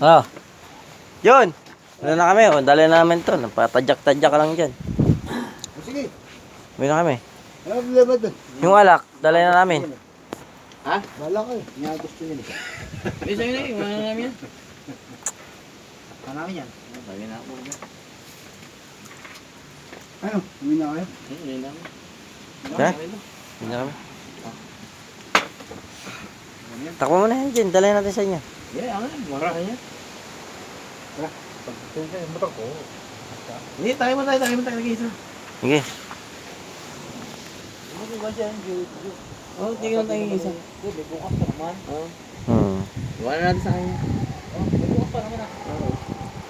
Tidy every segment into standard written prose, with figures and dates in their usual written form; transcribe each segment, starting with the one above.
Oh. Yun. Ano na kami? O, dali na namin to. Napatadyak-tadyak lang dyan. Sige. Uwi na kami. Ano problema doon? Yung alak, dali na namin. Ha? Bala ko eh. Nga gusto niya nito. Isa yun eh. Wala na namin yan. Ano namin yan? Sabi na ako. Ano? Uwi na kayo? Hindi na ako. Ha? Uwi na kami. Takbo mo na yan dyan. Dali natin sa inyo. Yeah, ano? Mara ka niya. Pagdating kayo, motor ko. Hindi, tayo mo tayo nag-isa. Sige. Ano ba siya? Oo, tingnan tayo isa. May bukas pa naman. Oo. Hmm. Iwanan natin sa kanya. May bukas pa naman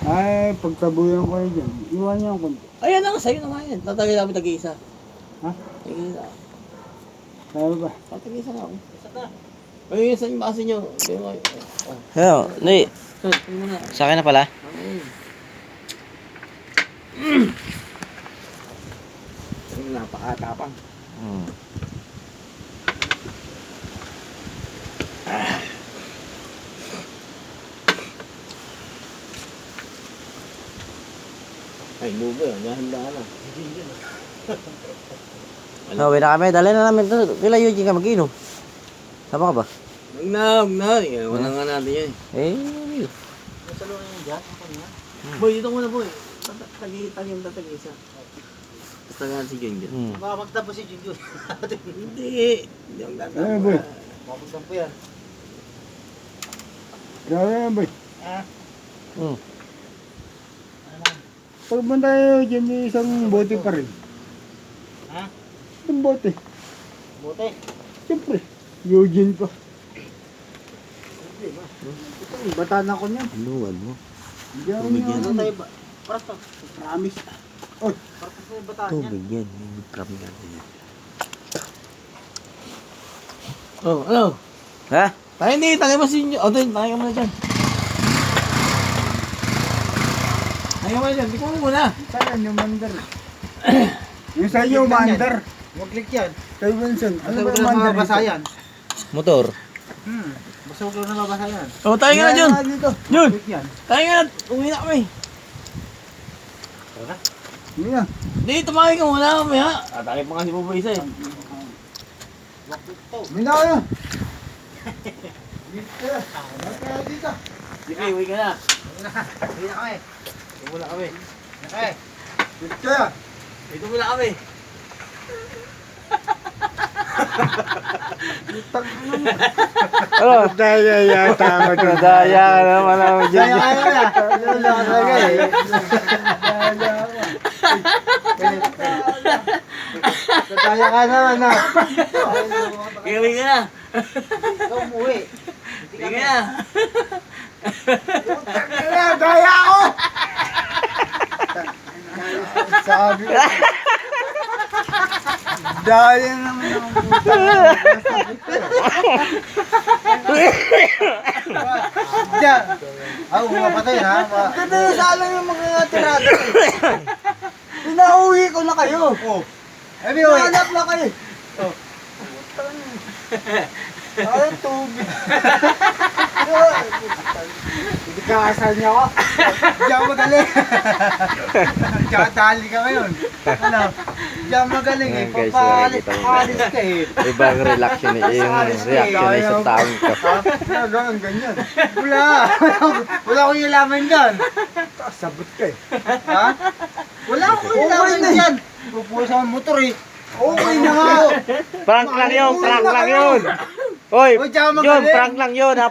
Ay, pagtabuyan ko yun dyan. Iwan niya ang konti. Ayan na nga, sa'yo na nga yan. Tatagay namin tag-iisa. Ha? Tag-iisa. Kaya ba? Tag-iisa na ako. Isa na. Ay, sa inyo, bakasin nyo. Kayo kayo. Ayun. Hindi. Sir, tingnan mo na. Sa akin na pala. Napakatapang. Hmm. Ay, lubo yun. Dahan-dahan na. No, uwi na kami. Dali na namin to. Kila Eugene ka mag-inom. Sama ka ba? Huwag na, huwag na. Iwan na nga natin yan. Eh. Nasa loob niya dyan? Ako niya? Boy, dito muna boy. Tag-yung tatag-isa. Basta nga si Jun dyan. Hmm. Baka magtapos si Junjun. Hindi. Hindi ang Ano boy? Baka magtampo yan. Grabe yan boy. Hmm. Pag ba tayo dyan may isang bote pa rin? Ha? Isang bote. Bote. Siyempre. Eugene pa. Bata na ko niyan. Luwal mo. Hindi ako Tubig niya. yan. Ano tayo ba? Para sa Promise. Oy. para sa bataan yan. Tubig yan. Yung kami natin yan. Oh, ano? Ha? Tayo hindi. Tayo mo si Jun. O, tayo ka muna dyan. Tayo ka muna dyan. Di ko muna. Saan yung mandar? Yung sa inyo, mandar. Huwag click yan. Kay Wilson. Ano Basta ba huwag yung lang mandar mababasa dito? yan. Motor. Basta huwag lang mababasa yan. O, tayo ka na Jun. Yan, dito. Jun! Click yan. Tayo ka na. Uwi na kami. Hindi na. Hindi, tumakay ka muna. Mamaya. Atake pa kasi po ba isa eh. Hindi na kayo. Dito. Kaya dito. Sige, uwi ka na. Hindi na kami. Dito muna kami. Okay. Dito kaya. Dito muna kami. Oh. Daya yata ako dyan. Daya ka naman ako dyan. Daya kaya na. Wala ka talaga eh. Daya ako. Daya ka naman na. Sige, uwi ka na. Ikaw umuwi. Uwi ka na. Daya ako! Sabi ko. Daya naman ang puta. Diyan. Ako mga patay ha. Ganda na sana yung mga tirada. Pinauwi ko na kayo. Anyway. Hanap na kayo. Ay, tubig. Hindi ka kasal niya ako. Diyan magaling. Diyan dali ka ngayon. Ano? Diyan magaling eh. Ayan, guys, Papalit nakikita mo. alis ka eh. Ibang reaction eh. Yung reaction eh sa taong ka. Talagang ganyan. Wala. Wala akong ilaman dyan. Sabot ka eh. Ha? Wala akong ilaman dyan. Pupuha sa motor eh. Okay na nga. Prank lang yun, prank lang yun. Hoy, Hoy, tsaka Jun, magaling. prank lang yun ha.